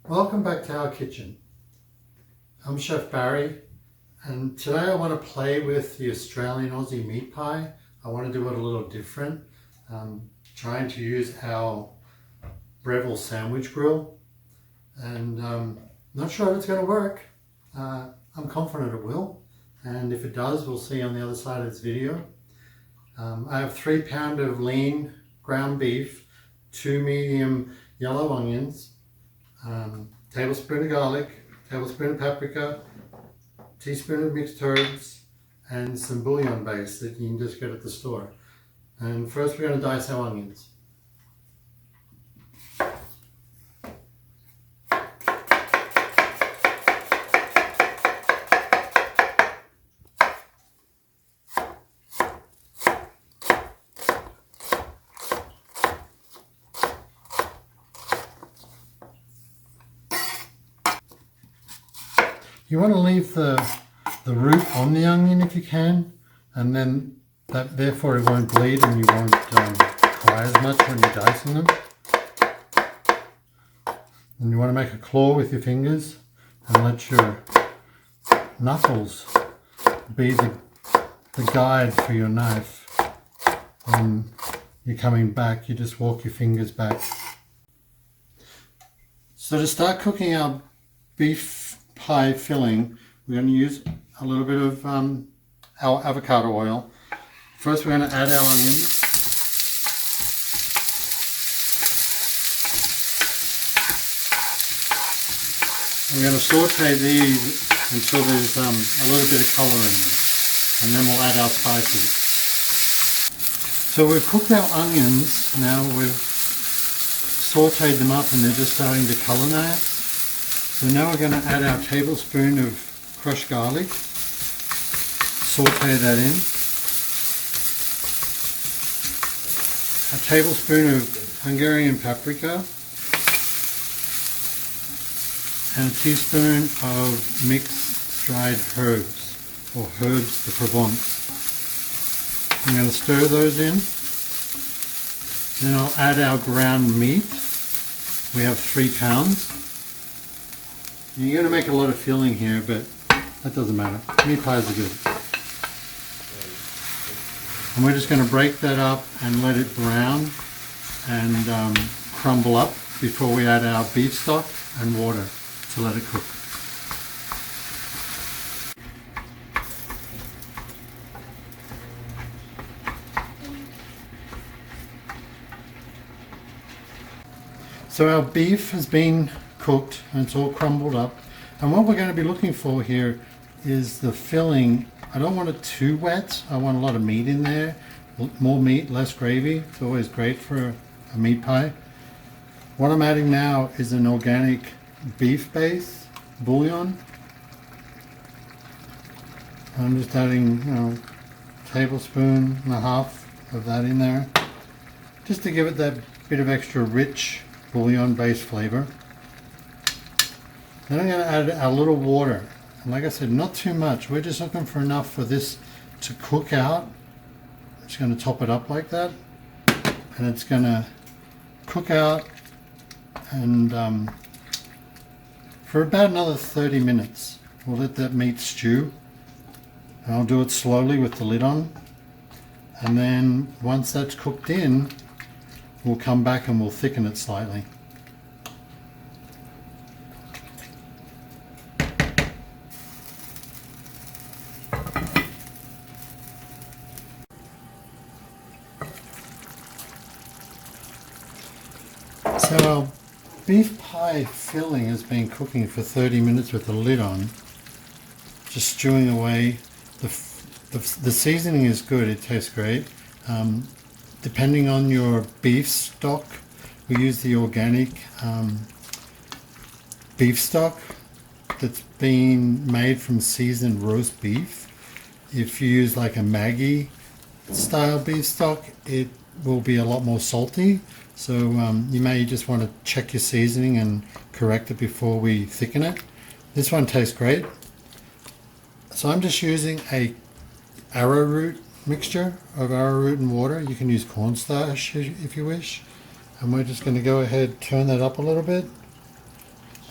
Welcome back to our kitchen. I'm Chef Barry, and today I want to play with the Australian Aussie meat pie. I want to do it a little different. Trying to use our Breville sandwich grill, and not sure if it's going to work. I'm confident it will, and if it does, we'll see on the other side of this video. I have 3 pounds of lean ground beef, 2 medium yellow onions, tablespoon of garlic, tablespoon of paprika, teaspoon of mixed herbs, and some bouillon base that you can just get at the store. And first we're going to dice our onions. You want to leave the root on the onion if you can, and then therefore it won't bleed and you won't cry as much when you're dicing them. And you want to make a claw with your fingers and let your knuckles be the guide for your knife. When you're coming back, you just walk your fingers back. So to start cooking our beef pie filling, we're going to use a little bit of our avocado oil. First we're going to add our onions. We're going to saute these until there's a little bit of color in them, and then we'll add our spices. So we've cooked our onions, now we've sauteed them up and they're just starting to color now. So now we're going to add our tablespoon of crushed garlic, saute that in, a tablespoon of Hungarian paprika, and a teaspoon of mixed dried herbs, or herbs de Provence. I'm going to stir those in. Then I'll add our ground meat. We have 3 pounds. You're going to make a lot of filling here, but that doesn't matter. Meat pies are good. And we're just going to break that up and let it brown and crumble up before we add our beef stock and water to let it cook. So our beef has been cooked and it's all crumbled up, and what we're going to be looking for here is the filling. I don't want it too wet. I want a lot of meat in there. More meat, less gravy. It's always great for a meat pie. What I'm adding now is an organic beef base bouillon. I'm just adding, a tablespoon and a half of that in there, just to give it that bit of extra rich bouillon based flavor. Then I'm going to add a little water, and like I said, not too much. We're just looking for enough for this to cook out. Just going to top it up like that, and it's going to cook out and for about another 30 minutes. We'll let that meat stew, and I'll do it slowly with the lid on, and then once that's cooked in, we'll come back and we'll thicken it slightly. So our beef pie filling has been cooking for 30 minutes with the lid on, just stewing away. The seasoning is good, it tastes great. Depending on your beef stock, we use the organic beef stock that's been made from seasoned roast beef. If you use like a Maggi style beef stock, it will be a lot more salty. So you may just want to check your seasoning and correct it before we thicken it. This one tastes great. So I'm just using a arrowroot mixture of arrowroot and water. You can use cornstarch if you wish. And we're just going to go ahead, turn that up a little bit.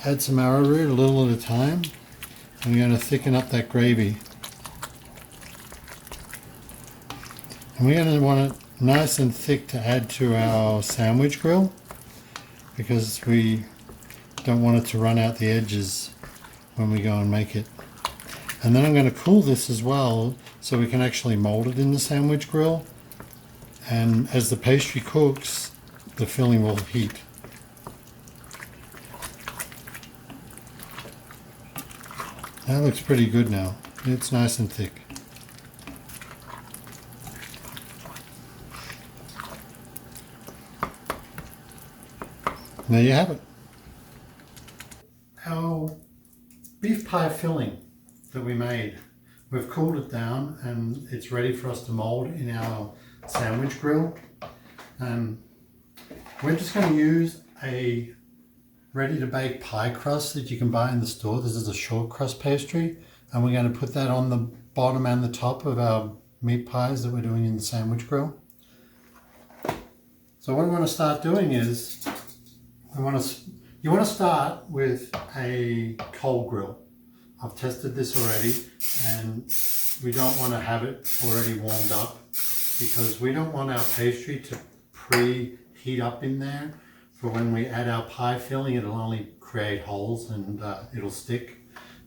add some arrowroot a little at a time. And we're going to thicken up that gravy. And we're going to want it nice and thick to add to our sandwich grill, because we don't want it to run out the edges when we go and make it. And then I'm going to cool this as well so we can actually mold it in the sandwich grill. And as the pastry cooks, the filling will heat. That looks pretty good now. It's nice and thick. There you have it. Our beef pie filling that we made, we've cooled it down and it's ready for us to mold in our sandwich grill. We're just going to use a ready to bake pie crust that you can buy in the store. This is a shortcrust pastry, and we're going to put that on the bottom and the top of our meat pies that we're doing in the sandwich grill. So what we want to start doing is you want to start with a coal grill. I've tested this already, and we don't want to have it already warmed up because we don't want our pastry to preheat up in there. For when we add our pie filling, it'll only create holes and it'll stick.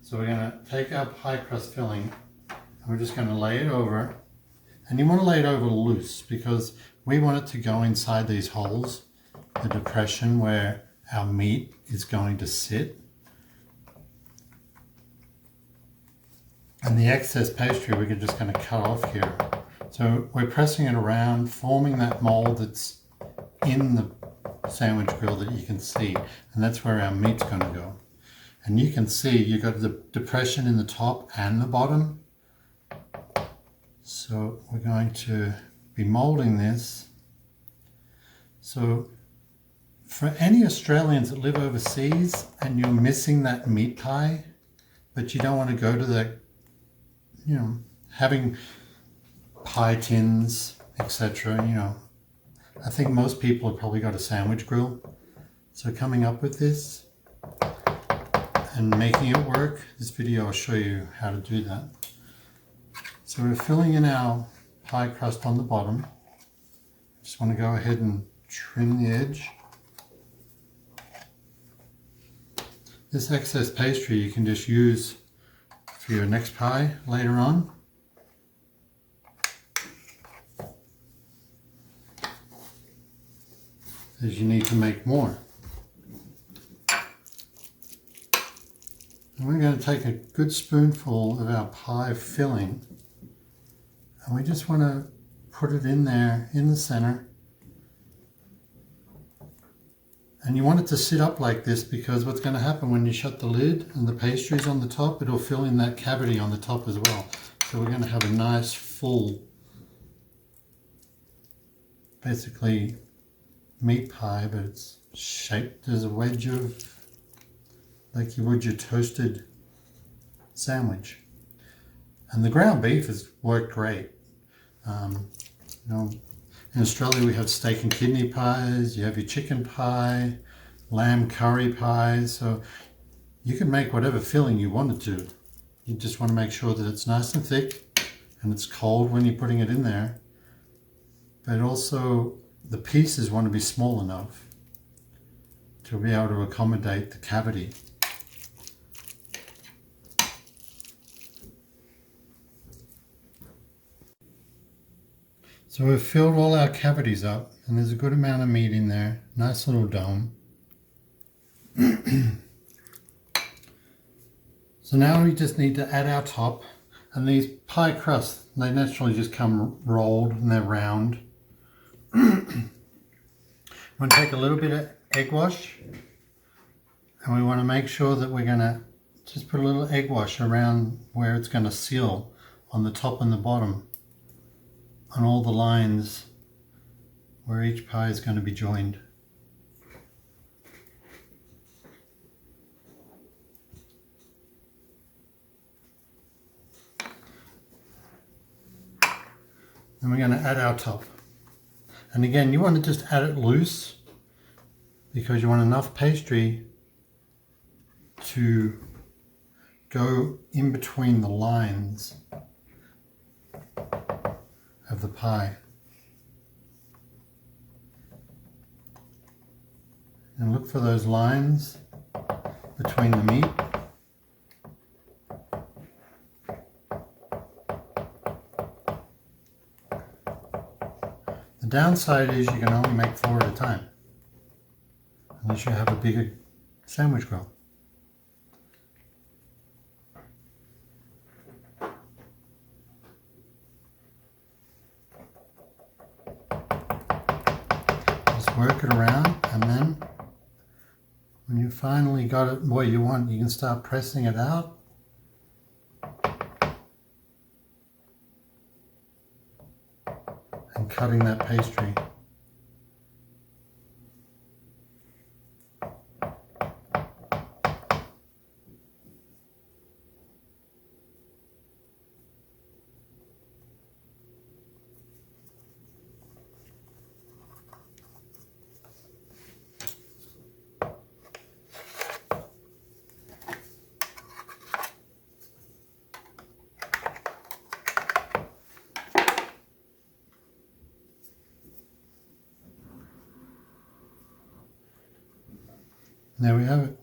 So we're going to take our pie crust filling and we're just going to lay it over. And you want to lay it over loose because we want it to go inside these holes, the depression where our meat is going to sit. And the excess pastry we're just going to cut off here. So we're pressing it around, forming that mold that's in the sandwich grill that you can see, and that's where our meat's going to go. And you can see you've got the depression in the top and the bottom. So we're going to be molding this. So for any Australians that live overseas and you're missing that meat pie, but you don't want to go to that, having pie tins, etc., I think most people have probably got a sandwich grill. So coming up with this and making it work, this video will show you how to do that. So we're filling in our pie crust on the bottom. Just want to go ahead and trim the edge. This excess pastry you can just use for your next pie later on. As you need to make more. And we're going to take a good spoonful of our pie filling and we just want to put it in there in the center. And you want it to sit up like this because what's going to happen when you shut the lid and the pastry's on the top, it'll fill in that cavity on the top as well. So we're going to have a nice full, basically meat pie, but it's shaped as a wedge of, like you would your toasted sandwich. And the ground beef has worked great. In Australia we have steak and kidney pies, you have your chicken pie, lamb curry pies, so you can make whatever filling you wanted to. You just want to make sure that it's nice and thick and it's cold when you're putting it in there, but also the pieces want to be small enough to be able to accommodate the cavity. So we've filled all our cavities up and there's a good amount of meat in there. Nice little dome. So now we just need to add our top, and these pie crusts, they naturally just come rolled and they're round. I'm going to take a little bit of egg wash and we want to make sure that we're going to just put a little egg wash around where it's going to seal on the top and the bottom, on all the lines where each pie is going to be joined. Then we're going to add our top. And again, you want to just add it loose because you want enough pastry to go in between the lines of the pie. And look for those lines between the meat. The downside is you can only make 4 at a time, unless you have a bigger sandwich grill. Just work it around, and then when you finally got it where you want, you can start pressing it out. And cutting that pastry. There we have it.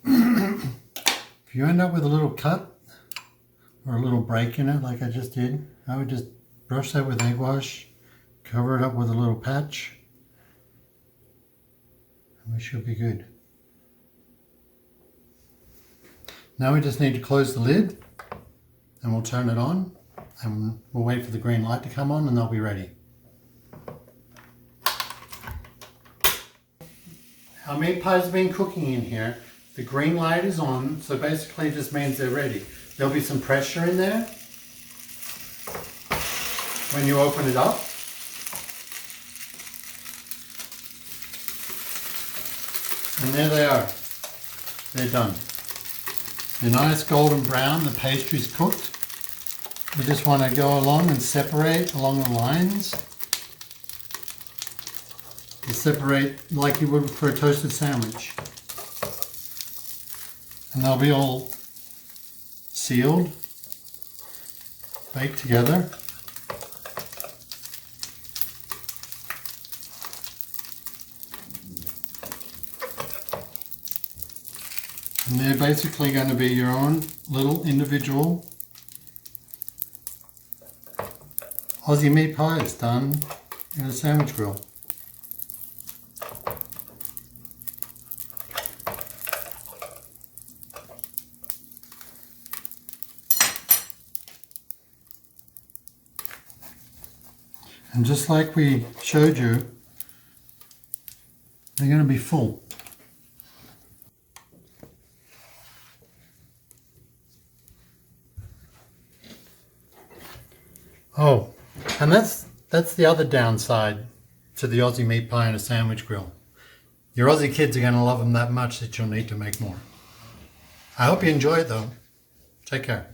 If you end up with a little cut or a little break in it like I just did, I would just brush that with egg wash, cover it up with a little patch, and we should be good. Now we just need to close the lid, and we'll turn it on, and we'll wait for the green light to come on, and they'll be ready. Our meat pie's been cooking in here. The green light is on, so basically it just means they're ready. There'll be some pressure in there when you open it up. And there they are. They're done. They're nice golden brown, the pastry's cooked. You just want to go along and separate along the lines. You separate like you would for a toasted sandwich. And they'll be all sealed, baked together. And they're basically going to be your own little individual Aussie meat pies done in a sandwich grill. And just like we showed you, they're going to be full. Oh, and that's the other downside to the Aussie meat pie in a sandwich grill. Your Aussie kids are going to love them that much that you'll need to make more. I hope you enjoy it though. Take care.